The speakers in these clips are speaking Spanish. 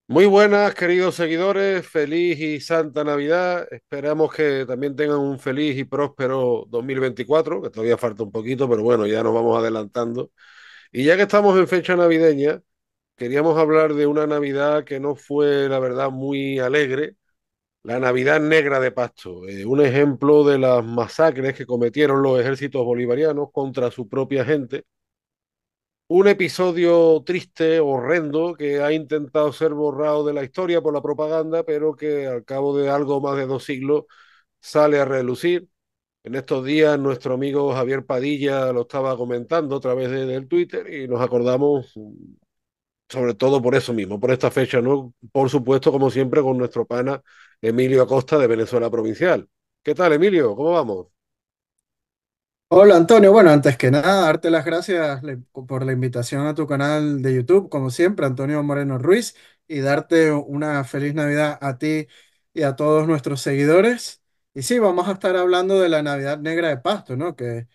Muy buenas, queridos seguidores. Feliz y santa Navidad. Esperamos que también tengan un feliz y próspero 2024, que todavía falta un poquito, pero bueno, ya nos vamos adelantando. Y ya que estamos en fecha navideña, queríamos hablar de una Navidad que no fue, la verdad, muy alegre, la Navidad Negra de Pasto, un ejemplo de las masacres que cometieron los ejércitos bolivarianos contra su propia gente. Un episodio triste, horrendo, que ha intentado ser borrado de la historia por la propaganda, pero que al cabo de algo más de 2 siglos sale a relucir. En estos días nuestro amigo Javier Padilla lo estaba comentando a través del Twitter y nos acordamos sobre todo por eso mismo, por esta fecha, ¿no? Por supuesto, como siempre, con nuestro pana Emilio Acosta de Venezuela Provincial. ¿Qué tal, Emilio? ¿Cómo vamos? Hola Antonio, bueno, antes que nada, darte las gracias por la invitación a tu canal de YouTube, como siempre, Antonio Moreno Ruiz, y darte una feliz Navidad a ti y a todos nuestros seguidores. Y sí, vamos a estar hablando de la Navidad Negra de Pasto, ¿no? Que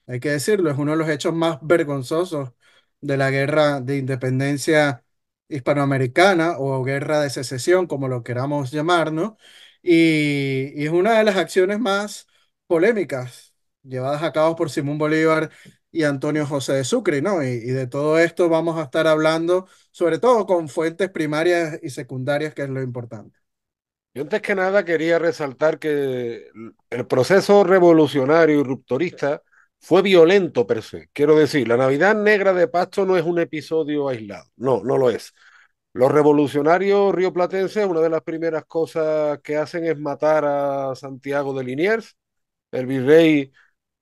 hay que decirlo, es uno de los hechos más vergonzosos de la guerra de independencia hispanoamericana o guerra de secesión, como lo queramos llamar, ¿no? Y es una de las acciones más polémicas llevadas a cabo por Simón Bolívar y Antonio José de Sucre, ¿no? Y de todo esto vamos a estar hablando, sobre todo con fuentes primarias y secundarias, que es lo importante. Yo antes que nada quería resaltar que el proceso revolucionario y rupturista fue violento per se. Quiero decir, la Navidad Negra de Pasto no es un episodio aislado, no, no lo es. Los revolucionarios rioplatenses, una de las primeras cosas que hacen es matar a Santiago de Liniers, el virrey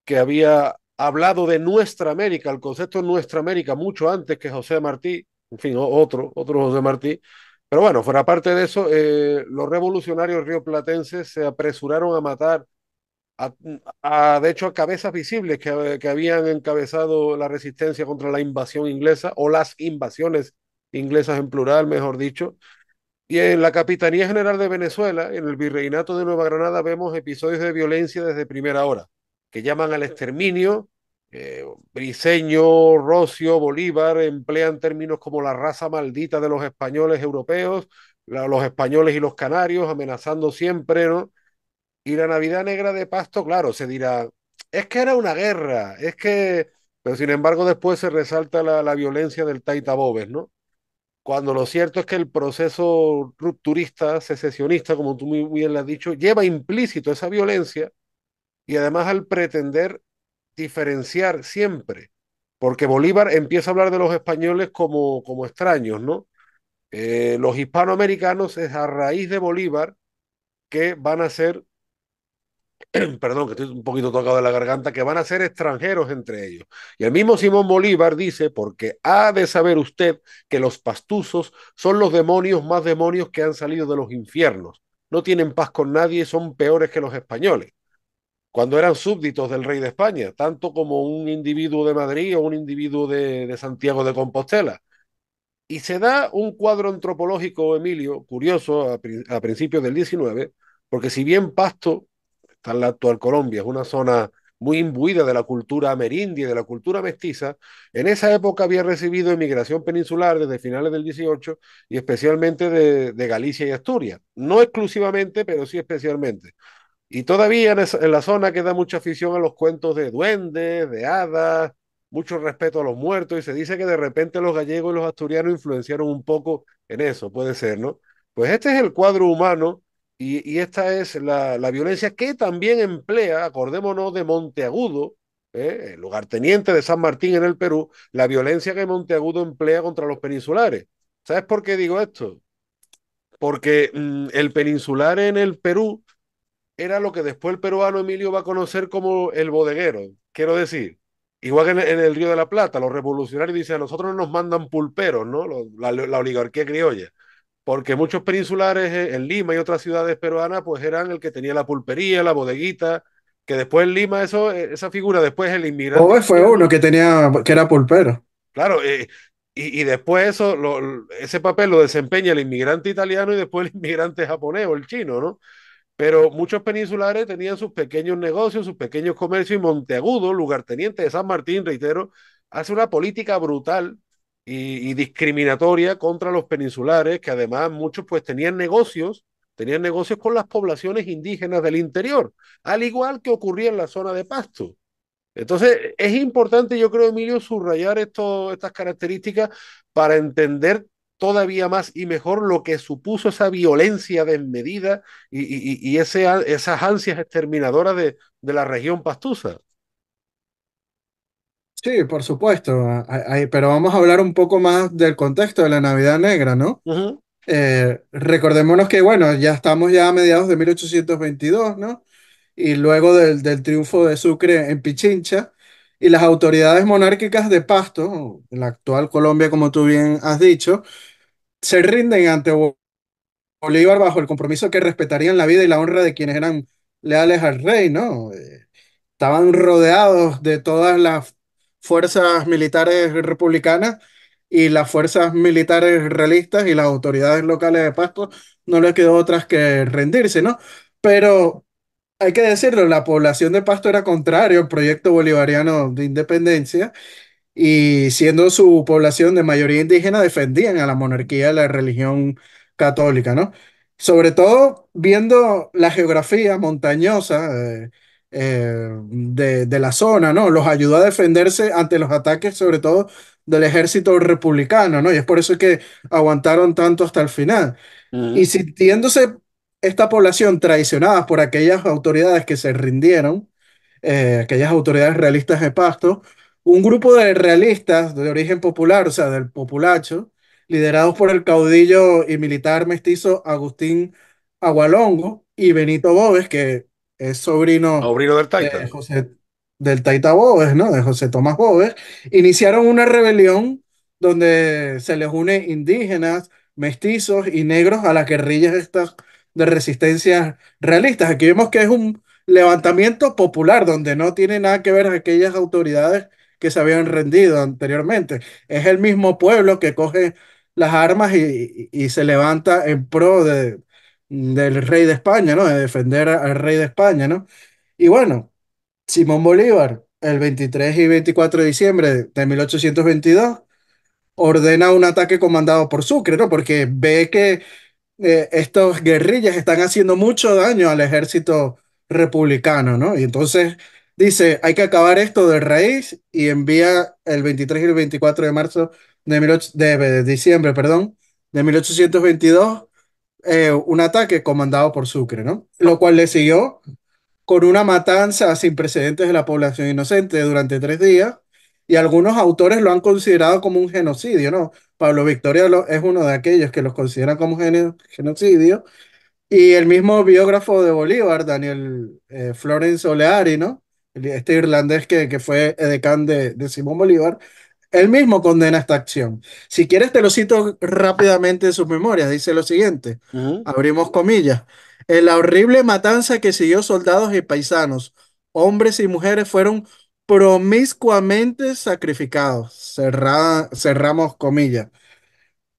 que había hablado de Nuestra América, el concepto de Nuestra América, mucho antes que José Martí, en fin, otro José Martí. Pero bueno, fuera parte de eso, los revolucionarios rioplatenses se apresuraron a matar a, de hecho, a cabezas visibles que habían encabezado la resistencia contra la invasión inglesa o las invasiones inglesas en plural, mejor dicho. Y en la Capitanía General de Venezuela, en el Virreinato de Nueva Granada, vemos episodios de violencia desde primera hora, que llaman al exterminio. Briceño, Rocio, Bolívar emplean términos como la raza maldita de los españoles europeos, los españoles y los canarios, amenazando siempre, ¿no? Y la Navidad Negra de Pasto, claro, se dirá, es que era una guerra, es que... Pero sin embargo después se resalta la violencia del Taita Bobes, ¿no? Cuando lo cierto es que el proceso rupturista, secesionista, como tú muy bien lo has dicho, lleva implícito esa violencia y además al pretender diferenciar siempre, porque Bolívar empieza a hablar de los españoles como extraños, ¿no? Los hispanoamericanos es a raíz de Bolívar que van a ser, perdón, que estoy un poquito tocado de la garganta, que van a ser extranjeros entre ellos. Y el mismo Simón Bolívar dice, porque ha de saber usted que los pastuzos son los demonios más demonios que han salido de los infiernos. No tienen paz con nadie y son peores que los españoles. Cuando eran súbditos del rey de España, tanto como un individuo de Madrid o un individuo de Santiago de Compostela. Y se da un cuadro antropológico, Emilio, curioso a principios del 19, porque si bien Pasto está en la actual Colombia, es una zona muy imbuida de la cultura amerindia y de la cultura mestiza. En esa época había recibido emigración peninsular desde finales del 18 y especialmente de Galicia y Asturias. No exclusivamente, pero sí especialmente. Y todavía en la zona queda mucha afición a los cuentos de duendes, de hadas, mucho respeto a los muertos, y se dice que de repente los gallegos y los asturianos influenciaron un poco en eso, puede ser, ¿no? Pues este es el cuadro humano y esta es la violencia que también emplea, acordémonos de Monteagudo, el lugarteniente de San Martín en el Perú, la violencia que Monteagudo emplea contra los peninsulares. ¿Sabes por qué digo esto? Porque el peninsular en el Perú era lo que después el peruano Emilio va a conocer como el bodeguero. Quiero decir, igual que en el Río de la Plata, los revolucionarios dicen, a nosotros no nos mandan pulperos, ¿no? La oligarquía criolla. Porque muchos peninsulares en Lima y otras ciudades peruanas, pues eran el que tenía la pulpería, la bodeguita, que después en Lima, eso, esa figura, después el inmigrante Bobe fue italiano, uno que tenía, que era pulpero. claro, y después eso, ese papel lo desempeña el inmigrante italiano y después el inmigrante japonés o el chino, ¿no? Pero muchos peninsulares tenían sus pequeños negocios, sus pequeños comercios y Monteagudo, lugarteniente de San Martín, reitero, hace una política brutal y discriminatoria contra los peninsulares, que además muchos pues tenían negocios con las poblaciones indígenas del interior, al igual que ocurría en la zona de Pasto. Entonces, es importante, yo creo, Emilio, subrayar estas características para entender todavía más y mejor lo que supuso esa violencia desmedida y esas ansias exterminadoras de la región pastusa. Sí, por supuesto, pero vamos a hablar un poco más del contexto de la Navidad Negra, ¿no? Uh -huh. Recordémonos que, bueno, ya estamos ya a mediados de 1822, ¿no? Y luego del triunfo de Sucre en Pichincha, y las autoridades monárquicas de Pasto, en la actual Colombia, como tú bien has dicho, se rinden ante Bolívar bajo el compromiso que respetarían la vida y la honra de quienes eran leales al rey, ¿no? Estaban rodeados de todas las fuerzas militares republicanas y las fuerzas militares realistas y las autoridades locales de Pasto no les quedó otras que rendirse, ¿no? Pero hay que decirlo, la población de Pasto era contrario al proyecto bolivariano de independencia y siendo su población de mayoría indígena, defendían a la monarquía y la religión católica, ¿no? Sobre todo viendo la geografía montañosa de la zona, ¿no? Los ayudó a defenderse ante los ataques, sobre todo del ejército republicano, ¿no? Y es por eso que aguantaron tanto hasta el final. Uh Y -huh. sintiéndose esta población traicionada por aquellas autoridades que se rindieron, aquellas autoridades realistas de Pasto, un grupo de realistas de origen popular, o sea, del populacho, liderados por el caudillo y militar mestizo Agustín Agualongo y Benito Boves, que es sobrino Obrino del Taita. de José, del Taita Boves, ¿no? De José Tomás Boves, iniciaron una rebelión donde se les une indígenas, mestizos y negros a las guerrillas estas de resistencia realistas. Aquí vemos que es un levantamiento popular donde no tiene nada que ver aquellas autoridades que se habían rendido anteriormente. Es el mismo pueblo que coge las armas y se levanta en pro del rey de España, ¿no? De defender al rey de España, ¿no? Y bueno, Simón Bolívar, el 23 y 24 de diciembre de 1822 ordena un ataque comandado por Sucre, ¿no? Porque ve que estos guerrillas están haciendo mucho daño al ejército republicano, ¿no? Y entonces dice, hay que acabar esto de raíz y envía el 23 y el 24 de marzo de diciembre, perdón, de 1822, un ataque comandado por Sucre, ¿no? Lo cual le siguió con una matanza sin precedentes de la población inocente durante 3 días, y algunos autores lo han considerado como un genocidio, ¿no? Pablo Victoria es uno de aquellos que los consideran como genocidio, y el mismo biógrafo de Bolívar, Daniel Florence Oleari, ¿no? Este irlandés que fue edecán de Simón Bolívar, él mismo condena esta acción. Si quieres, te lo cito rápidamente de sus memorias. Dice lo siguiente, Uh -huh. abrimos comillas. En la horrible matanza que siguió soldados y paisanos, hombres y mujeres fueron promiscuamente sacrificados. Cerramos comillas.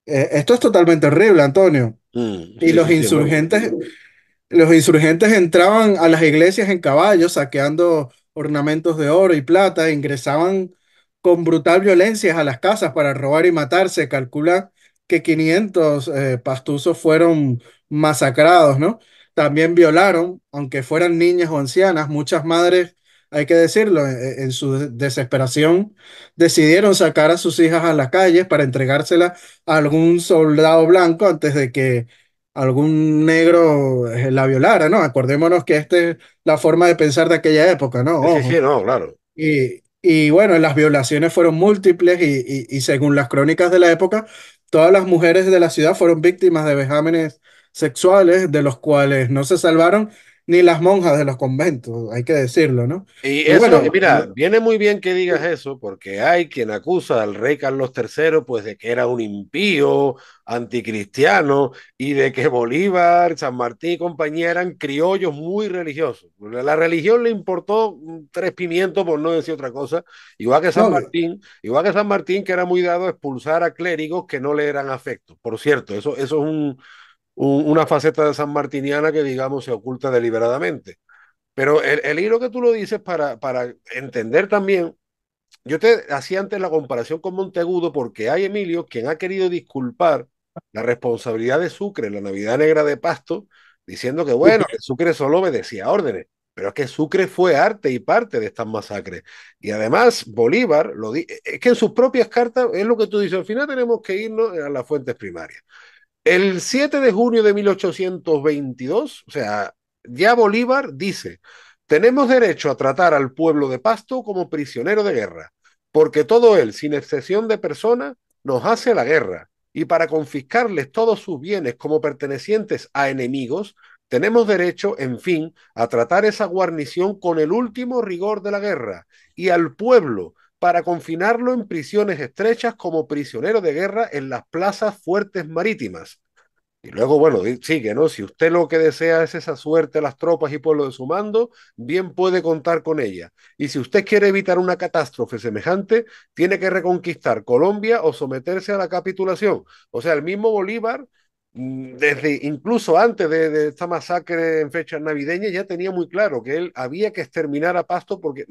Esto es totalmente horrible, Antonio. Y Sí, los sí, sí, vamos. insurgentes entraban a las iglesias en caballos, saqueando ornamentos de oro y plata, ingresaban con brutal violencia a las casas para robar y matar. Se calcula que 500 pastusos fueron masacrados, ¿no? También violaron, aunque fueran niñas o ancianas, muchas madres, hay que decirlo, en su desesperación, decidieron sacar a sus hijas a las calles para entregárselas a algún soldado blanco antes de que algún negro la violara, ¿no? Acordémonos que esta es la forma de pensar de aquella época, ¿no? Sí, sí, Ojo. no, claro. Y bueno, las violaciones fueron múltiples y según las crónicas de la época, todas las mujeres de la ciudad fueron víctimas de vejámenes sexuales, de los cuales no se salvaron ni las monjas de los conventos, hay que decirlo, ¿no? Y Y bueno, eso, mira, viene muy bien que digas eso, porque hay quien acusa al rey Carlos III, pues, de que era un impío, anticristiano, y de que Bolívar, San Martín y compañía eran criollos muy religiosos. La religión le importó tres pimientos, por no decir otra cosa, no, Igual que San Martín, que era muy dado a expulsar a clérigos que no le eran afectos. Por cierto, eso es una faceta de San Martiniana que, digamos, se oculta deliberadamente. Pero el hilo que tú lo dices para entender también yo te hacía antes la comparación con Monteagudo porque hay Emilio quien ha querido disculpar la responsabilidad de Sucre en la Navidad Negra de Pasto, diciendo que bueno, que Sucre solo obedecía órdenes, pero es que Sucre fue arte y parte de estas masacres. Y además Bolívar, es que en sus propias cartas es lo que tú dices, al final tenemos que irnos a las fuentes primarias. El 7 de junio de 1822, o sea, ya Bolívar dice, tenemos derecho a tratar al pueblo de Pasto como prisionero de guerra, porque todo él, sin excepción de persona, nos hace la guerra, y para confiscarles todos sus bienes como pertenecientes a enemigos, tenemos derecho, en fin, a tratar esa guarnición con el último rigor de la guerra, y al pueblo, para confinarlo en prisiones estrechas como prisionero de guerra en las plazas fuertes marítimas. Y luego, bueno, sigue, ¿no? Si usted lo que desea es esa suerte a las tropas y pueblo de su mando, bien puede contar con ella. Y si usted quiere evitar una catástrofe semejante, tiene que reconquistar Colombia o someterse a la capitulación. O sea, el mismo Bolívar, desde incluso antes de esta masacre en fechas navideñas, ya tenía muy claro que él había que exterminar a Pasto, porque,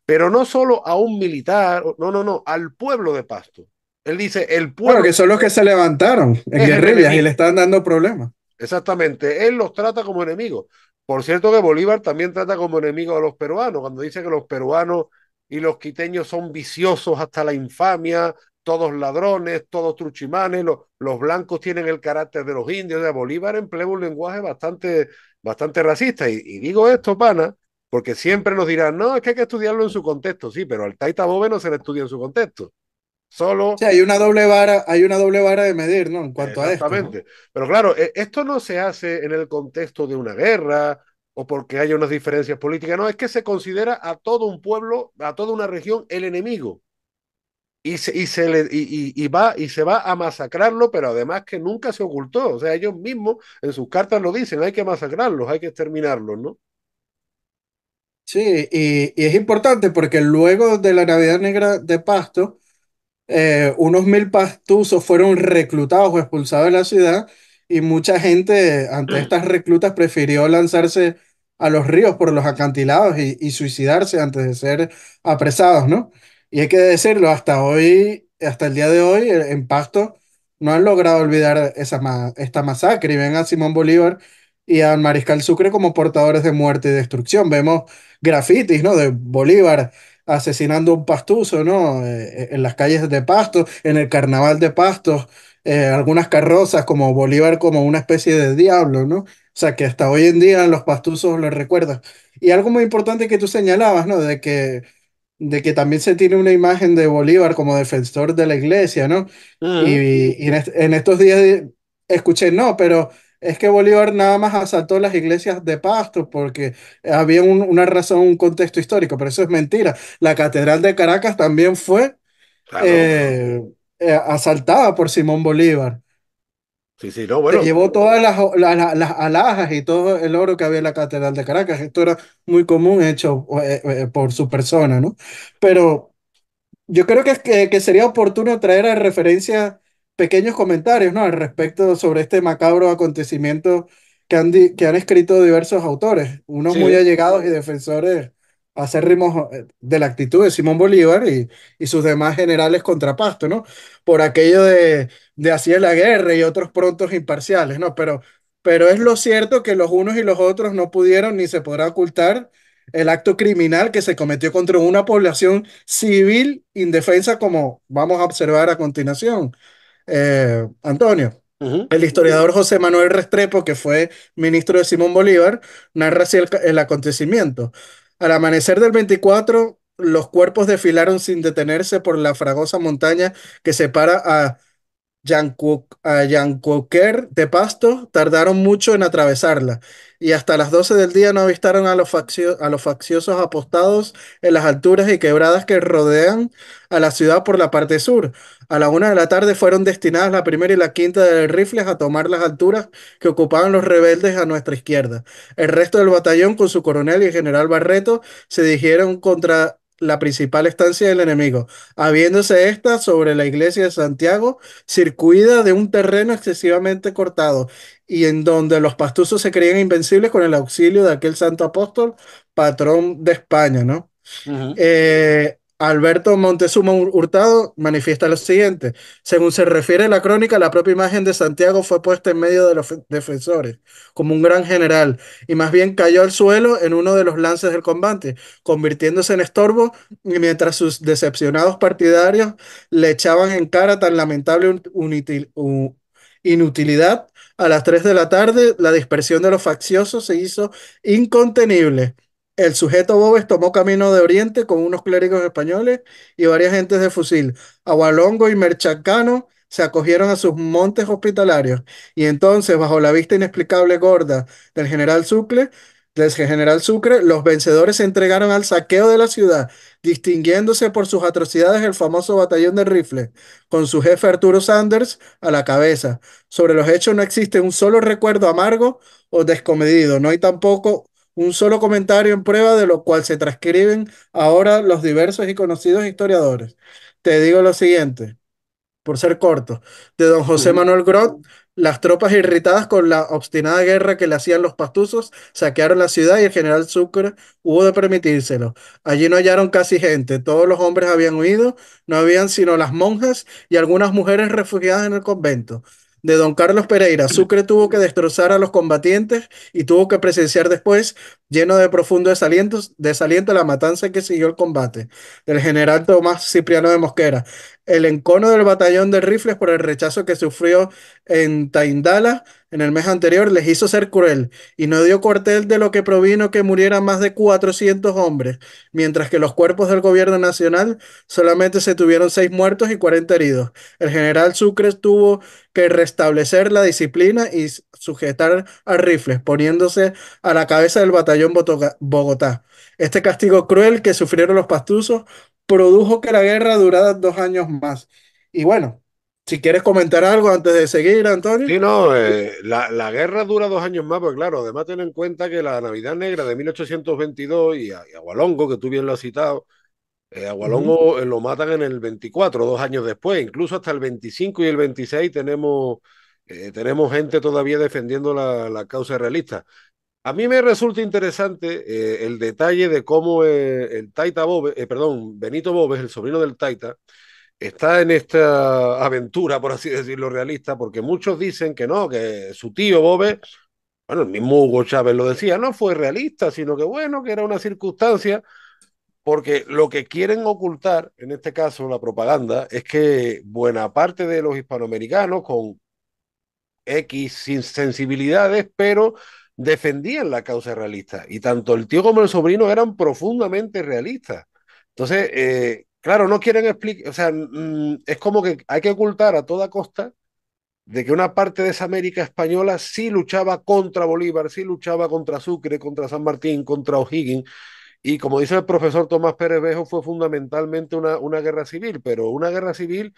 pero no solo a un militar, no, no, no, al pueblo de Pasto. Él dice, el Claro, pueblo que son los que se levantaron en es el guerrillas y le enemigo. están dando problemas. Exactamente, él los trata como enemigos. Por cierto que Bolívar también trata como enemigos a los peruanos, cuando dice que los peruanos y los quiteños son viciosos hasta la infamia, todos ladrones, todos truchimanes, los blancos tienen el carácter de los indios. O sea, Bolívar emplea un lenguaje bastante racista. Y digo esto, pana, porque siempre nos dirán, no, es que hay que estudiarlo en su contexto. Sí, pero al Taita Bove no se le estudia en su contexto. Sí, Solo hay una doble vara de medir, ¿no? En cuanto a esto, ¿no? exactamente. Pero claro, esto no se hace en el contexto de una guerra o porque haya unas diferencias políticas, no, es que se considera a todo un pueblo, a toda una región el enemigo y se va a masacrarlo, pero además que nunca se ocultó. O sea, ellos mismos en sus cartas lo dicen, hay que masacrarlos, hay que exterminarlos, ¿no? Sí, y es importante porque luego de la Navidad Negra de Pasto, unos 1.000 pastusos fueron reclutados o expulsados de la ciudad y mucha gente ante estas reclutas prefirió lanzarse a los ríos por los acantilados y suicidarse antes de ser apresados, ¿no? Y hay que decirlo, hasta hoy, hasta el día de hoy, en Pasto no han logrado olvidar esta masacre y ven a Simón Bolívar y al Mariscal Sucre como portadores de muerte y destrucción. Vemos grafitis, ¿no? De Bolívar asesinando a un pastuso, ¿no? En las calles de Pasto, en el carnaval de Pasto, algunas carrozas como Bolívar como una especie de diablo, ¿no? O sea, que hasta hoy en día los pastusos lo recuerdan. Y algo muy importante que tú señalabas, ¿no? De que también se tiene una imagen de Bolívar como defensor de la iglesia, ¿no? Ujú. En estos días escuché, no, pero es que Bolívar nada más asaltó las iglesias de Pasto porque había una razón, un contexto histórico, pero eso es mentira. La Catedral de Caracas también fue Claro, claro. eh, asaltada por Simón Bolívar. Sí, sí, no, Se bueno, llevó todas las alhajas y todo el oro que había en la Catedral de Caracas. Esto era muy común, hecho por su persona, ¿no? Pero yo creo que sería oportuno traer a referencia pequeños comentarios, ¿no? Al respecto sobre este macabro acontecimiento que han escrito diversos autores, unos muy sí. allegados y defensores acérrimos de la actitud de Simón Bolívar y sus demás generales contrapasto, ¿no? Por aquello de hacía la guerra y otros prontos imparciales, ¿no? Pero es lo cierto que los unos y los otros no pudieron ni se podrá ocultar el acto criminal que se cometió contra una población civil indefensa, como vamos a observar a continuación. Antonio, Ujú. el historiador José Manuel Restrepo, que fue ministro de Simón Bolívar, narra así el acontecimiento. Al amanecer del 24, los cuerpos desfilaron sin detenerse por la fragosa montaña que separa a Yancuquer de Pasto tardaron mucho en atravesarla, y hasta las 12 del día no avistaron a los facciosos apostados en las alturas y quebradas que rodean a la ciudad por la parte sur. A la 1 de la tarde fueron destinadas la primera y la quinta de rifles a tomar las alturas que ocupaban los rebeldes a nuestra izquierda. El resto del batallón, con su coronel y el general Barreto, se dirigieron contra la principal estancia del enemigo, habiéndose esta sobre la iglesia de Santiago, circuida de un terreno excesivamente cortado y en donde los pastusos se creían invencibles con el auxilio de aquel santo apóstol, patrón de España, ¿no? Ujú. Alberto Montezuma Hurtado manifiesta lo siguiente: según se refiere a la crónica, la propia imagen de Santiago fue puesta en medio de los defensores como un gran general y más bien cayó al suelo en uno de los lances del combate, convirtiéndose en estorbo, y mientras sus decepcionados partidarios le echaban en cara tan lamentable inutilidad. A las 3 de la tarde, la dispersión de los facciosos se hizo incontenible. El sujeto Bobes tomó camino de Oriente con unos clérigos españoles y varias gentes de fusil. Agualongo y Merchacano se acogieron a sus montes hospitalarios y entonces, bajo la vista inexplicable gorda del general Sucre, los vencedores se entregaron al saqueo de la ciudad, distinguiéndose por sus atrocidades el famoso batallón de rifles, con su jefe Arturo Sanders a la cabeza. Sobre los hechos no existe un solo recuerdo amargo o descomedido, no hay tampoco un solo comentario en prueba de lo cual se transcriben ahora los diversos y conocidos historiadores. Te digo lo siguiente, por ser corto, de don José Ujú. Manuel Grot: las tropas irritadas con la obstinada guerra que le hacían los pastusos saquearon la ciudad y el general Sucre hubo de permitírselo. Allí no hallaron casi gente, todos los hombres habían huido, no habían sino las monjas y algunas mujeres refugiadas en el convento. De don Carlos Pereira, Sucre tuvo que destrozar a los combatientes y tuvo que presenciar después, lleno de profundo desaliento, la matanza que siguió el combate. Del general Tomás Cipriano de Mosquera, el encono del batallón de rifles por el rechazo que sufrió en Taindala en el mes anterior les hizo ser cruel y no dio cuartel de lo que provino que murieran más de 400 hombres, mientras que los cuerpos del gobierno nacional solamente se tuvieron 6 muertos y 40 heridos. El general Sucre tuvo que restablecer la disciplina y sujetar a rifles, poniéndose a la cabeza del batallón Bogotá. Este castigo cruel que sufrieron los pastusos produjo que la guerra durara 2 años más. Y bueno, si quieres comentar algo antes de seguir, Antonio. Sí, no, la guerra dura 2 años más, pues claro, además ten en cuenta que la Navidad Negra de 1822 y Agualongo, que tú bien lo has citado, Ujú. Agualongo lo matan en el 24, 2 años después, incluso hasta el 25 y el 26 tenemos gente todavía defendiendo la causa realista. A mí me resulta interesante el detalle de cómo el Taita Boves, perdón, Benito Boves, el sobrino del Taita, está en esta aventura, por así decirlo, realista, porque muchos dicen que no, que su tío Boves, bueno, el mismo Hugo Chávez lo decía, no fue realista, sino que bueno, que era una circunstancia, porque lo que quieren ocultar, en este caso la propaganda, es que buena parte de los hispanoamericanos con X sensibilidades, pero defendían la causa realista. Y tanto el tío como el sobrino eran profundamente realistas. Entonces, claro, no quieren explicar, o sea, es como que hay que ocultar a toda costa de que una parte de esa América española sí luchaba contra Bolívar, sí luchaba contra Sucre, contra San Martín, contra O'Higgins, y como dice el profesor Tomás Pérez Bejo, fue fundamentalmente una guerra civil, pero una guerra civil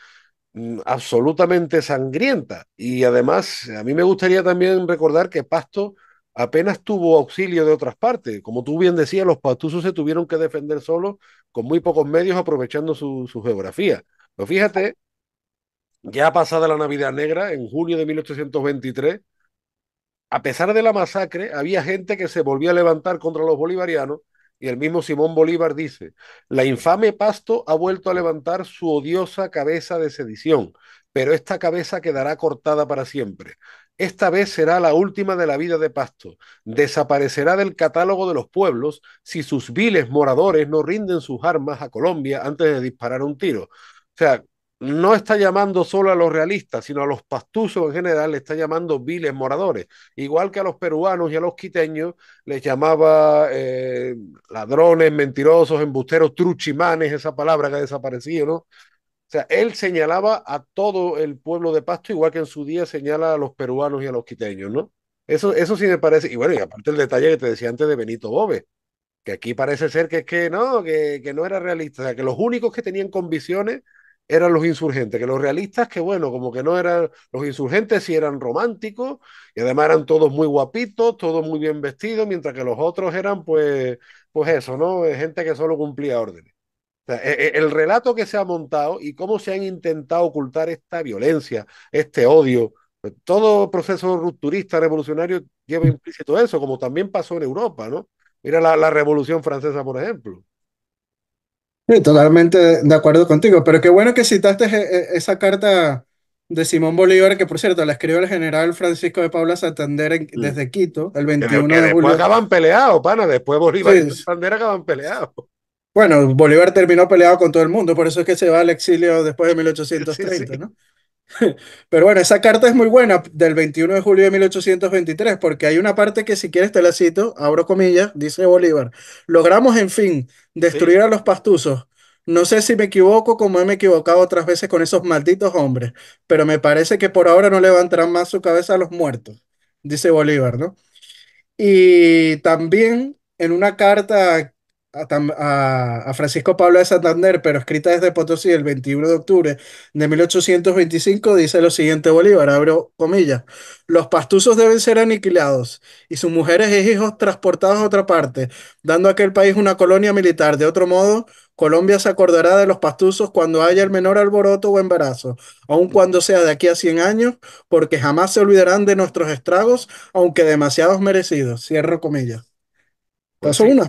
absolutamente sangrienta. Y además, a mí me gustaría también recordar que Pasto apenas tuvo auxilio de otras partes. Como tú bien decías, los pastusos se tuvieron que defender solos con muy pocos medios, aprovechando su geografía. Pero fíjate, ya pasada la Navidad Negra, en junio de 1823, a pesar de la masacre, había gente que se volvía a levantar contra los bolivarianos y el mismo Simón Bolívar dice, la infame Pasto ha vuelto a levantar su odiosa cabeza de sedición, pero esta cabeza quedará cortada para siempre. Esta vez será la última de la vida de Pasto. Desaparecerá del catálogo de los pueblos si sus viles moradores no rinden sus armas a Colombia antes de disparar un tiro. O sea, no está llamando solo a los realistas, sino a los pastusos en general, le está llamando viles moradores. Igual que a los peruanos y a los quiteños les llamaba ladrones, mentirosos, embusteros, truchimanes, esa palabra que ha desaparecido, ¿no? O sea, él señalaba a todo el pueblo de Pasto, igual que en su día señala a los peruanos y a los quiteños, ¿no? Eso sí me parece, y bueno, y aparte el detalle que te decía antes de Benito Boves, que aquí parece ser que es que no, que no era realista, o sea, que los únicos que tenían convicciones eran los insurgentes, que los realistas, que bueno, como que no eran, los insurgentes sí eran románticos, y además eran todos muy guapitos, todos muy bien vestidos, mientras que los otros eran pues eso, ¿no? Gente que solo cumplía órdenes. O sea, el relato que se ha montado y cómo se han intentado ocultar esta violencia, este odio, pues, todo proceso rupturista, revolucionario lleva implícito eso, como también pasó en Europa, ¿no? Mira la Revolución Francesa, por ejemplo. Sí, totalmente de acuerdo contigo, pero qué bueno que citaste esa carta de Simón Bolívar, que por cierto la escribió el general Francisco de Paula Santander Mm. desde Quito, el Que 21 de después julio. acaban peleados, pana, después Bolívar y Sí, Santander acaban peleados. bueno, Bolívar terminó peleado con todo el mundo, por eso es que se va al exilio después de Sí, sí. 1830, ¿no? Pero bueno, esa carta es muy buena del 21 de julio de 1823 porque hay una parte que si quieres te la cito, abro comillas, dice Bolívar, logramos en fin Sí, destruir a los pastusos. No sé si me equivoco como me he equivocado otras veces con esos malditos hombres, pero me parece que por ahora no levantarán más su cabeza a los muertos, dice Bolívar, ¿no? Y también en una carta a Francisco Pablo de Santander, pero escrita desde Potosí el 21 de octubre de 1825, dice lo siguiente Bolívar, abro comillas, los pastusos deben ser aniquilados y sus mujeres e hijos transportados a otra parte, dando a aquel país una colonia militar. De otro modo, Colombia se acordará de los pastusos cuando haya el menor alboroto o embarazo, aun cuando sea de aquí a 100 años, porque jamás se olvidarán de nuestros estragos aunque demasiados merecidos. Cierro comillas. pues Estas son sí.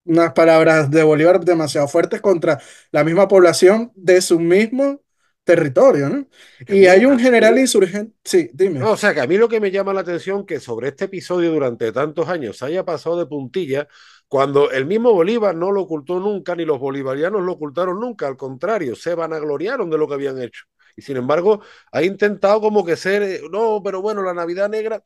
unas palabras de Bolívar demasiado fuertes contra la misma población de su mismo territorio, ¿no? Que a Y mí, hay un general insurgente, sí, no, dime. o sea, que a mí lo que me llama la atención que sobre este episodio durante tantos años se haya pasado de puntilla cuando el mismo Bolívar no lo ocultó nunca, ni los bolivarianos lo ocultaron nunca, al contrario, se vanagloriaron de lo que habían hecho. Y sin embargo, ha intentado como que ser, no, pero bueno, la Navidad Negra,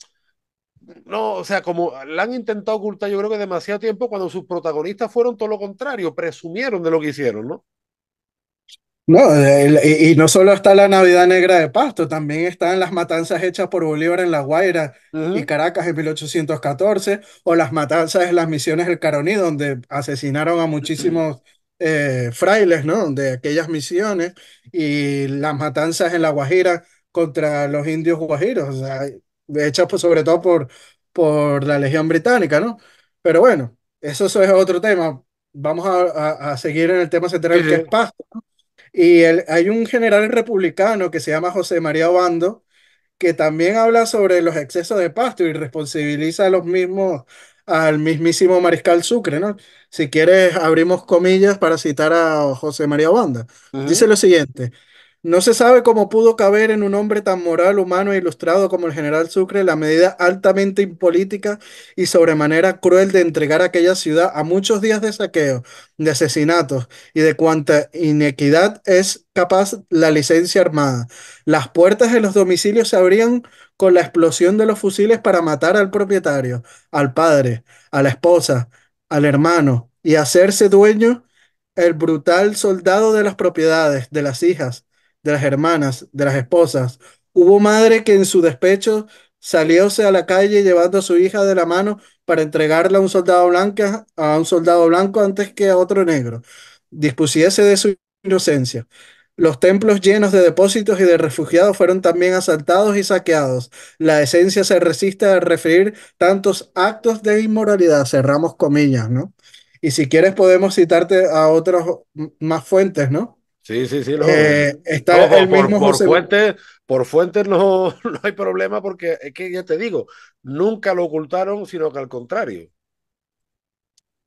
no, o sea, como la han intentado ocultar yo creo que demasiado tiempo cuando sus protagonistas fueron todo lo contrario, presumieron de lo que hicieron, ¿no? No, y no solo está la Navidad Negra de Pasto, también están las matanzas hechas por Bolívar en La Guaira y Ujú. Caracas en 1814, o las matanzas en las misiones del Caroní, donde asesinaron a muchísimos frailes, ¿no? De aquellas misiones, y las matanzas en La Guajira contra los indios guajiros, o sea, hechas sobre todo por la Legión Británica, ¿no? Pero bueno, eso es otro tema. Vamos a seguir en el tema Sí, central que es sí. Pasto. Hay un general republicano que se llama José María Obando, que también habla sobre los excesos de Pasto y responsabiliza a los mismos, al mismísimo Mariscal Sucre, ¿no? Si quieres, abrimos comillas para citar a José María Obando. Dice Ujú. lo siguiente. No se sabe cómo pudo caber en un hombre tan moral, humano e ilustrado como el general Sucre la medida altamente impolítica y sobremanera cruel de entregar aquella ciudad a muchos días de saqueo, de asesinatos y de cuanta inequidad es capaz la licencia armada. Las puertas de los domicilios se abrían con la explosión de los fusiles para matar al propietario, al padre, a la esposa, al hermano y hacerse dueño el brutal soldado de las propiedades, de las hijas, de las hermanas, de las esposas. Hubo madre que en su despecho salióse a la calle llevando a su hija de la mano para entregarla a un soldado blanco antes que a otro negro. Dispusiese de su inocencia. Los templos llenos de depósitos y de refugiados fueron también asaltados y saqueados. La esencia se resiste a referir tantos actos de inmoralidad, cerramos comillas, ¿no? Y si quieres podemos citarte a otras más fuentes, ¿no? Sí, sí, sí, no. Está No, el mismo José. por fuentes no, no hay problema porque es que ya te digo, nunca lo ocultaron, sino que al contrario.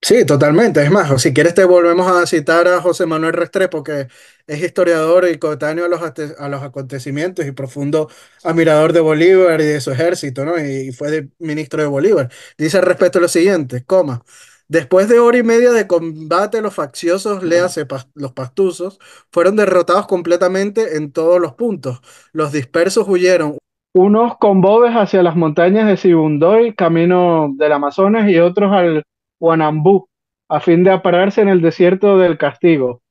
Sí, totalmente. Es más, si quieres te volvemos a citar a José Manuel Restrepo, que es historiador y coetáneo a los acontecimientos y profundo admirador de Bolívar y de su ejército, ¿no? Y fue ministro de Bolívar. Dice al respecto lo siguiente, coma, después de hora y media de combate, los facciosos, léase los pastusos, fueron derrotados completamente en todos los puntos. Los dispersos huyeron. Unos con bobes hacia las montañas de Sibundoy, camino del Amazonas, y otros al Guanambú, a fin de apararse en el desierto del Castigo.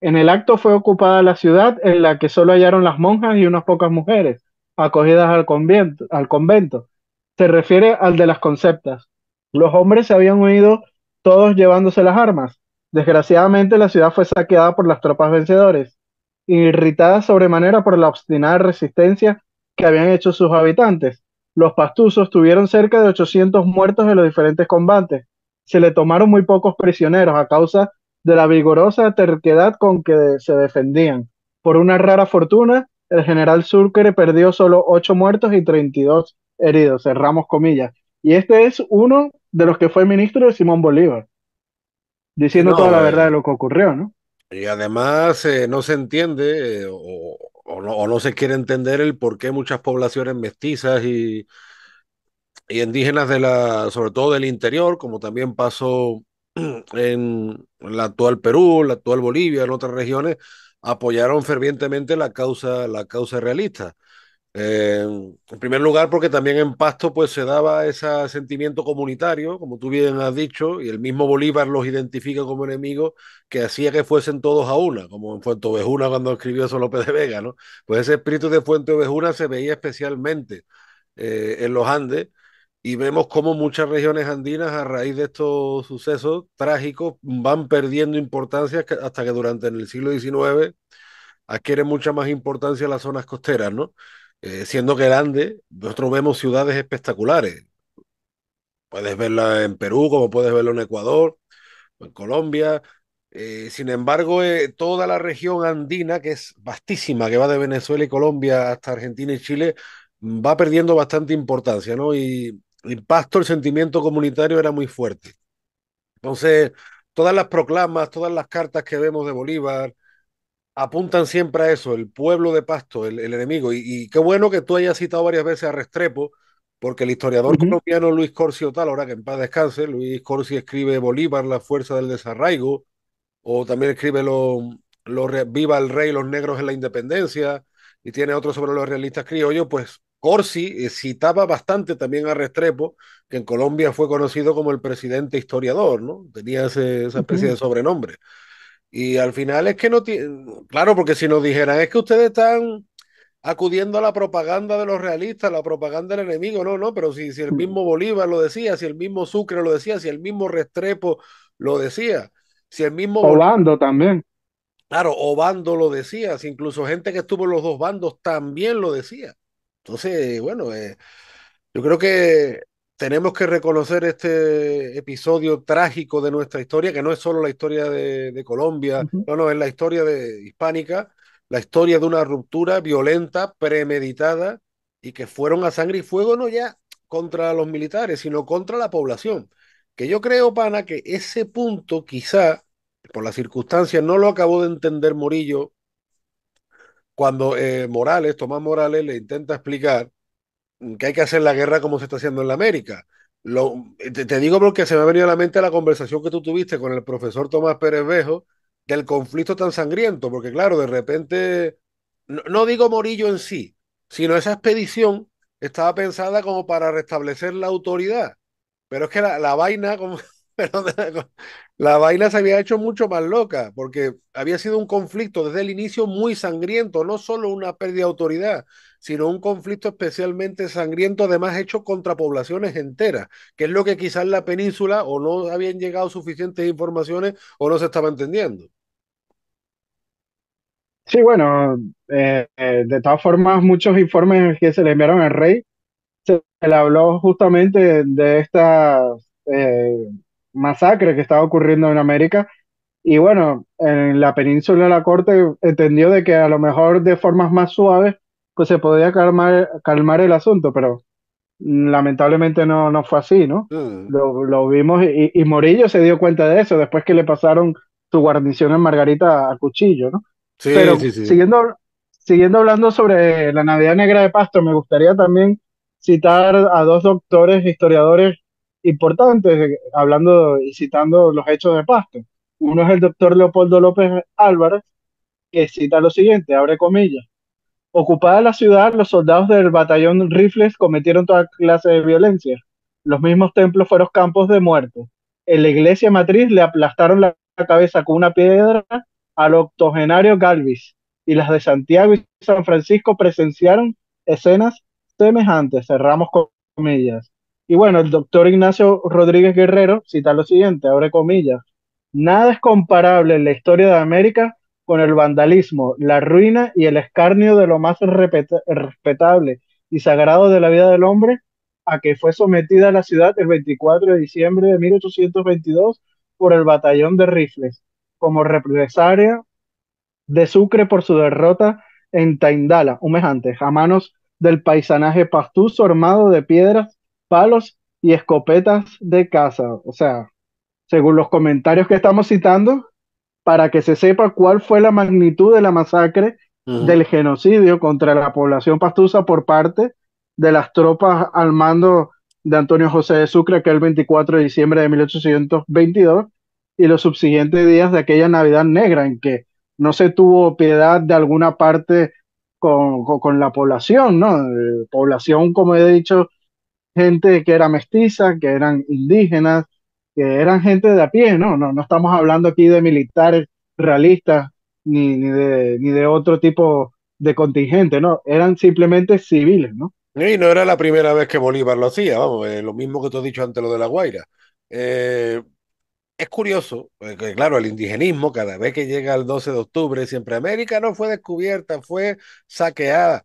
En el acto fue ocupada la ciudad, en la que solo hallaron las monjas y unas pocas mujeres, acogidas al convento. Se refiere al de las conceptas. Los hombres se habían huido todos llevándose las armas. Desgraciadamente la ciudad fue saqueada por las tropas vencedores, irritadas sobremanera por la obstinada resistencia que habían hecho sus habitantes. Los pastusos tuvieron cerca de 800 muertos en los diferentes combates. Se le tomaron muy pocos prisioneros a causa de la vigorosa terquedad con que se defendían. Por una rara fortuna, el general Sucre perdió solo 8 muertos y 32 heridos, cerramos comillas. Y este es uno de los que fue ministro de Simón Bolívar. Sí, diciendo toda no, la verdad de lo que ocurrió, ¿no? y además no se entiende o no se quiere entender el por qué muchas poblaciones mestizas y indígenas sobre todo del interior, como también pasó en la actual Perú, la actual Bolivia, en otras regiones, apoyaron fervientemente la causa realista. En primer lugar, porque también en Pasto pues se daba ese sentimiento comunitario, como tú bien has dicho, y el mismo Bolívar los identifica como enemigos, que hacía que fuesen todos a una, como en Fuenteovejuna cuando escribió eso López de Vega, ¿no? Pues ese espíritu de Fuenteovejuna se veía especialmente en los Andes, y vemos cómo muchas regiones andinas, a raíz de estos sucesos trágicos, van perdiendo importancia hasta que durante el siglo XIX adquiere mucha más importancia las zonas costeras, ¿no? Siendo que el Ande, nosotros vemos ciudades espectaculares. Puedes verla en Perú, como puedes verlo en Ecuador, o en Colombia. Sin embargo, toda la región andina, que es vastísima, que va de Venezuela y Colombia hasta Argentina y Chile, va perdiendo bastante importancia, ¿no? Y en Pasto el sentimiento comunitario era muy fuerte. Entonces, todas las proclamas, todas las cartas que vemos de Bolívar, apuntan siempre a eso, el pueblo de Pasto, el enemigo. Y qué bueno que tú hayas citado varias veces a Restrepo, porque el historiador Ujú, colombiano Luis Corsi Otal, ahora que en paz descanse, Luis Corsi escribe Bolívar, la fuerza del desarraigo, o también escribe Viva el rey, los negros en la independencia, y tiene otro sobre los realistas criollos, pues Corsi citaba bastante también a Restrepo, que en Colombia fue conocido como el presidente historiador, ¿no? Tenía esa especie ujú. de sobrenombre. Y al final es que no tiene, claro, porque si nos dijeran, es que ustedes están acudiendo a la propaganda de los realistas, la propaganda del enemigo, no, no, pero si el mismo Bolívar lo decía, si el mismo Sucre lo decía, si el mismo Restrepo lo decía, si el mismo Bolívar, Obando también. claro, Obando lo decía, si incluso gente que estuvo en los dos bandos también lo decía. Entonces, bueno, yo creo que tenemos que reconocer este episodio trágico de nuestra historia, que no es solo la historia de Colombia, Ujú. no, no, es la historia de hispánica, la historia de una ruptura violenta, premeditada, y que fueron a sangre y fuego no ya contra los militares, sino contra la población. Que yo creo, pana, que ese punto quizá, por las circunstancias, no lo acabó de entender Morillo cuando Tomás Morales, le intenta explicar que hay que hacer la guerra como se está haciendo en la América. Te digo porque se me ha venido a la mente la conversación que tú tuviste con el profesor Tomás Pérez Bejo del conflicto tan sangriento, porque claro, de repente, no digo Morillo en sí, sino esa expedición estaba pensada como para restablecer la autoridad, pero es que la vaina, como, perdón, la vaina se había hecho mucho más loca, porque había sido un conflicto desde el inicio muy sangriento, no solo una pérdida de autoridad, sino un conflicto especialmente sangriento, además hecho contra poblaciones enteras, que es lo que quizás en la península o no habían llegado suficientes informaciones o no se estaba entendiendo. Sí, bueno, de todas formas, muchos informes que se le enviaron al rey, se le habló justamente de esta eh, masacre que estaba ocurriendo en América. Y bueno, en la península de la corte entendió de que a lo mejor de formas más suaves, pues se podía calmar el asunto, pero lamentablemente no fue así, ¿no? Mm. Lo vimos y Morillo se dio cuenta de eso después que le pasaron su guarnición en Margarita a cuchillo, ¿no? Sí, Pero sí, sí. siguiendo hablando sobre la Navidad Negra de Pasto, me gustaría también citar a dos doctores historiadores importantes, hablando y citando los hechos de Pasto. Uno es el doctor Leopoldo López Álvarez, que cita lo siguiente, abre comillas. Ocupada la ciudad, los soldados del batallón Rifles cometieron toda clase de violencia. Los mismos templos fueron campos de muerte. En la iglesia matriz le aplastaron la cabeza con una piedra al octogenario Galvis, y las de Santiago y San Francisco presenciaron escenas semejantes, cerramos comillas. Y bueno, el doctor Ignacio Rodríguez Guerrero cita lo siguiente, abre comillas. Nada es comparable en la historia de América con el vandalismo, la ruina y el escarnio de lo más respetable y sagrado de la vida del hombre, a que fue sometida la ciudad el 24 de diciembre de 1822 por el batallón de rifles, como represalia de Sucre por su derrota en Taindala, Humejante, a manos del paisanaje pastuso armado de piedras, palos y escopetas de caza. O sea, según los comentarios que estamos citando, para que se sepa cuál fue la magnitud de la masacre Ujú. del genocidio contra la población pastusa por parte de las tropas al mando de Antonio José de Sucre aquel 24 de diciembre de 1822 y los subsiguientes días de aquella Navidad negra en que no se tuvo piedad de alguna parte con la población, ¿no? Población, como he dicho, gente que era mestiza, que eran indígenas, que eran gente de a pie, ¿no? No estamos hablando aquí de militares realistas ni de otro tipo de contingente, ¿no? Eran simplemente civiles, ¿no? Y no era la primera vez que Bolívar lo hacía, vamos, lo mismo que tú has dicho antes, lo de La Guaira. Eh, es curioso, que claro, el indigenismo, cada vez que llega el 12 de octubre, siempre América no fue descubierta, fue saqueada.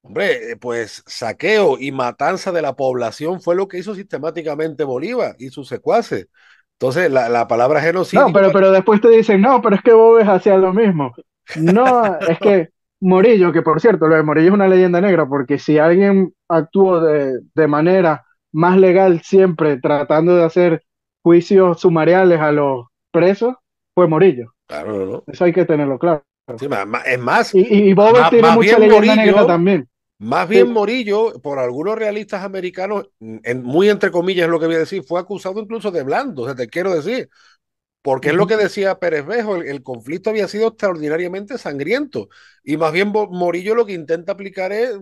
Hombre, pues saqueo y matanza de la población fue lo que hizo sistemáticamente Bolívar y sus secuaces. Entonces, la palabra No, genocidio, pero después te dicen, no, pero es que Boves hacía lo mismo. No, es que Morillo, que por cierto, lo de Morillo es una leyenda negra, porque si alguien actuó de manera más legal siempre tratando de hacer juicios sumariales a los presos, fue Morillo. claro, no, no. Eso hay que tenerlo claro. Sí, es más, Y Boves tiene más mucha bien leyenda negra Morillo. también. Más bien Sí. Morillo, por algunos realistas americanos, muy entre comillas es lo que voy a decir, fue acusado incluso de blando, o sea, te quiero decir, porque es lo Ujú. que decía Pérez Bejo, el conflicto había sido extraordinariamente sangriento, y más bien Morillo lo que intenta aplicar es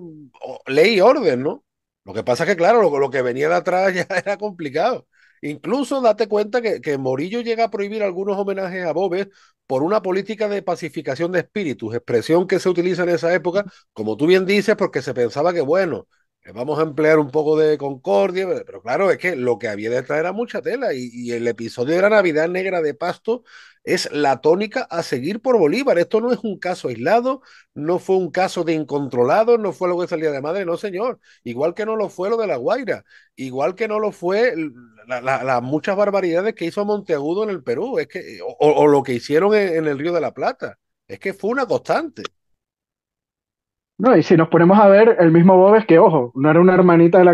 ley y orden, ¿no? Lo que pasa es que, claro, lo que venía de atrás ya era complicado. Incluso date cuenta que Morillo llega a prohibir algunos homenajes a Boves por una política de pacificación de espíritus, expresión que se utiliza en esa época, como tú bien dices, porque se pensaba que, bueno, vamos a emplear un poco de concordia, pero claro, es que lo que había detrás era mucha tela y el episodio de la Navidad Negra de Pasto es la tónica a seguir por Bolívar. Esto no es un caso aislado, no fue un caso de incontrolado, no fue lo que salía de madre, no señor. Igual que no lo fue lo de La Guaira, igual que no lo fue las muchas barbaridades que hizo Monteagudo en el Perú, es que, o lo que hicieron en el Río de la Plata, es que fue una constante. No, y si nos ponemos a ver, el mismo Boves, que ojo, no era una hermanita de No,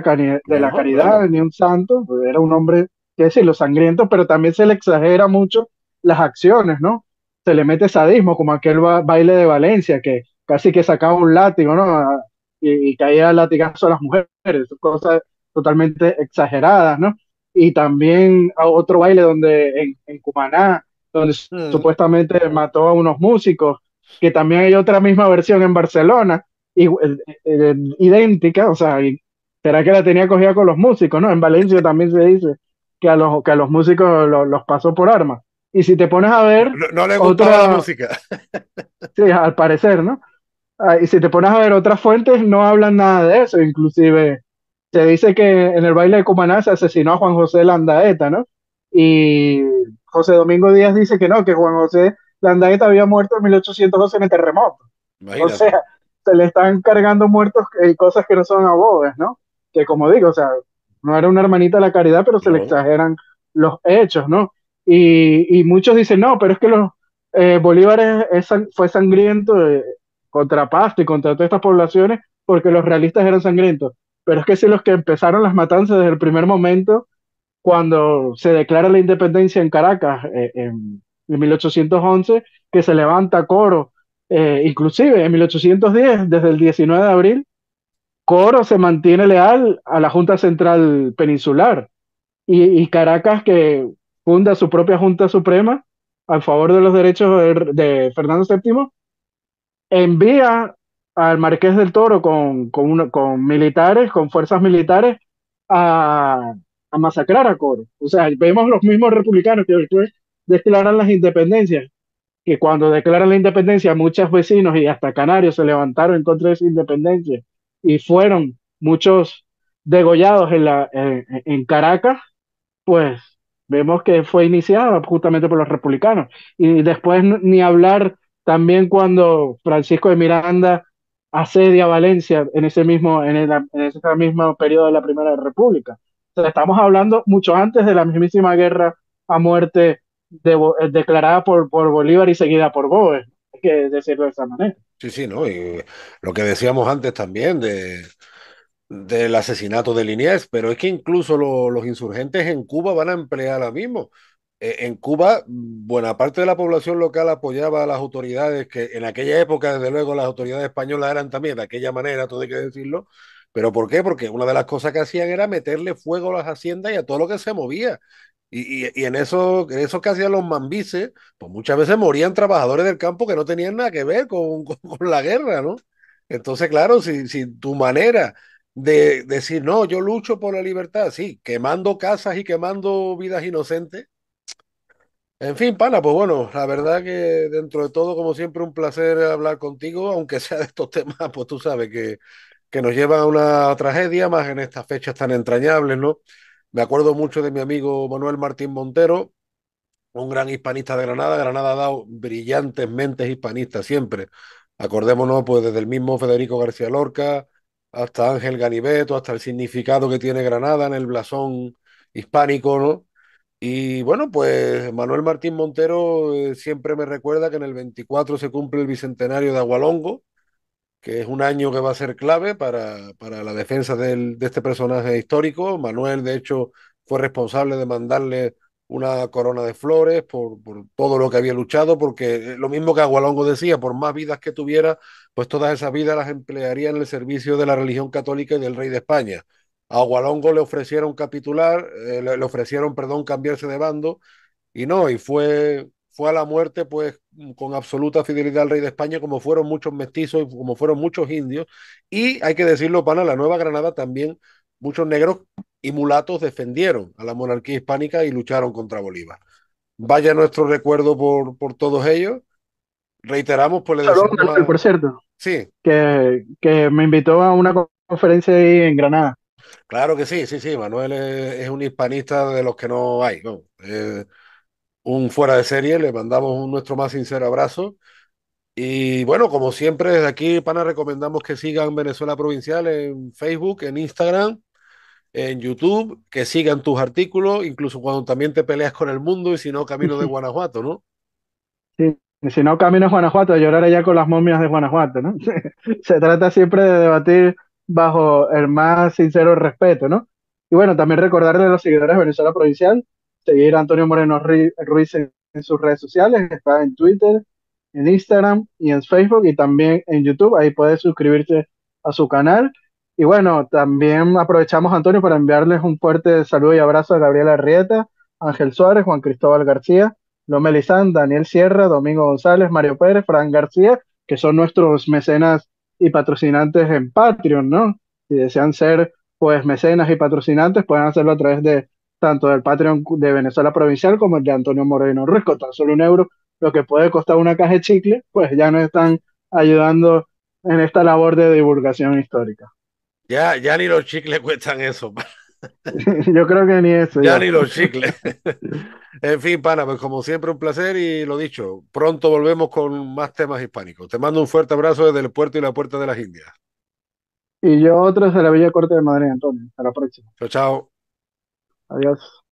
la no, caridad claro. ni un santo, pues era un hombre, qué decirlo, sangriento, pero también se le exagera mucho las acciones, ¿no? Se le mete sadismo, como aquel baile de Valencia, que casi que sacaba un látigo, ¿no? Y caía a latigazo a las mujeres, cosas totalmente exageradas, ¿no? Y también a otro baile donde en Cumaná, donde Mm. supuestamente mató a unos músicos, que también hay otra misma versión en Barcelona idéntica, o sea, será que la tenía cogida con los músicos, ¿no? En Valencia también se dice que a los músicos los pasó por armas. Y si te pones a ver No, no le gustaba la otra, música. sí, al parecer, ¿no? Y si te pones a ver otras fuentes, no hablan nada de eso, inclusive se dice que en el baile de Cumaná se asesinó a Juan José Landaeta, ¿no? Y José Domingo Díaz dice que no, que Juan José Landaeta había muerto en 1812 en el terremoto. O Imagínate. sea, se le están cargando muertos y cosas que no son abogas, ¿no? Que como digo, o sea, no era una hermanita de la caridad, pero se le No. exageran los hechos, ¿no? Y muchos dicen, no, pero es que Bolívar fue sangriento contra Pasto y contra todas estas poblaciones porque los realistas eran sangrientos. Pero es que si los que empezaron las matanzas desde el primer momento, cuando se declara la independencia en Caracas en 1811, que se levanta coro, inclusive en 1810, desde el 19 de abril, Coro se mantiene leal a la Junta Central Peninsular y Caracas que funda su propia Junta Suprema a favor de los derechos de Fernando VII, envía al Marqués del Toro con militares, con fuerzas militares, a masacrar a Coro. O sea, vemos los mismos republicanos que después declaran las independencias, que cuando declaran la independencia, muchos vecinos y hasta canarios se levantaron en contra de esa independencia y fueron muchos degollados en Caracas, pues vemos que fue iniciada justamente por los republicanos. Y después ni hablar también cuando Francisco de Miranda asedia Valencia en ese mismo periodo de la Primera República. O sea, estamos hablando mucho antes de la mismísima guerra a muerte declarada por Bolívar y seguida por Boves, hay que decirlo de esa manera. Sí, sí, ¿no? Y lo que decíamos antes también del asesinato de Liniers, pero es que incluso los insurgentes en Cuba van a emplear la mismo. En Cuba, buena parte de la población local apoyaba a las autoridades, que en aquella época, desde luego, las autoridades españolas eran también de aquella manera, todo hay que decirlo. ¿Pero por qué? Porque una de las cosas que hacían era meterle fuego a las haciendas y a todo lo que se movía. Y en eso que hacían los mambises, pues muchas veces morían trabajadores del campo que no tenían nada que ver con la guerra, ¿no? Entonces, claro, si tu manera de decir, no, yo lucho por la libertad, sí, quemando casas y quemando vidas inocentes. En fin, pana, pues bueno, la verdad que dentro de todo, como siempre, un placer hablar contigo, aunque sea de estos temas, pues tú sabes que nos llevan a una tragedia, más en estas fechas tan entrañables, ¿no? Me acuerdo mucho de mi amigo Manuel Martín Montero, un gran hispanista de Granada. Granada ha dado brillantes mentes hispanistas siempre. Acordémonos, pues desde el mismo Federico García Lorca hasta Ángel Ganiveto, hasta el significado que tiene Granada en el blasón hispánico, ¿no? Y bueno, pues Manuel Martín Montero siempre me recuerda que en el 24 se cumple el bicentenario de Agualongo, que es un año que va a ser clave para la defensa de este personaje histórico. Manuel, de hecho, fue responsable de mandarle una corona de flores por todo lo que había luchado, porque lo mismo que Agualongo decía, por más vidas que tuviera, pues todas esas vidas las emplearía en el servicio de la religión católica y del rey de España. A Agualongo le ofrecieron capitular, le ofrecieron, perdón, cambiarse de bando, y no, fue a la muerte pues con absoluta fidelidad al rey de España, como fueron muchos mestizos y como fueron muchos indios. Y hay que decirlo, pana, la Nueva Granada también muchos negros y mulatos defendieron a la monarquía hispánica y lucharon contra Bolívar. Vaya nuestro recuerdo por todos ellos. Reiteramos, pues le Saludos, deseamos Manuel, a... por cierto, Sí, que me invitó a una conferencia ahí en Granada. claro que sí, sí, sí, Manuel es un hispanista de los que no hay, ¿no? Un fuera de serie, le mandamos nuestro más sincero abrazo. Y bueno, como siempre, desde aquí, pana, recomendamos que sigan Venezuela Provincial en Facebook, en Instagram, en YouTube, que sigan tus artículos, incluso cuando también te peleas con el mundo y si no, Camino de Guanajuato, ¿no? Sí, y si no, camino a Guanajuato, a llorar allá con las momias de Guanajuato, ¿no? Se trata siempre de debatir bajo el más sincero respeto, ¿no? Y bueno, también recordarle a los seguidores de Venezuela Provincial, seguir a Antonio Moreno Ruiz en sus redes sociales, está en Twitter, en Instagram y en Facebook y también en YouTube, ahí puede suscribirse a su canal. Y bueno, también aprovechamos, Antonio, para enviarles un fuerte saludo y abrazo a Gabriela Arrieta, Ángel Suárez, Juan Cristóbal García, Lome Lizán, Daniel Sierra, Domingo González, Mario Pérez, Fran García, que son nuestros mecenas y patrocinantes en Patreon, ¿no? Si desean ser, pues, mecenas y patrocinantes, pueden hacerlo a través de tanto del Patreon de Venezuela Provincial como el de Antonio Moreno Ruiz, con tan solo 1 euro, lo que puede costar una caja de chicle, pues ya nos están ayudando en esta labor de divulgación histórica. Ya ni los chicles cuestan eso, Yo creo que ni eso ya ya. ni los chicles. En fin, pana, pues como siempre un placer y lo dicho, pronto volvemos con más temas hispánicos. Te mando un fuerte abrazo desde el puerto y la puerta de las Indias. Y yo otros de la Bella Corte de Madrid, Antonio. Hasta la próxima. Chao, chao. Adiós.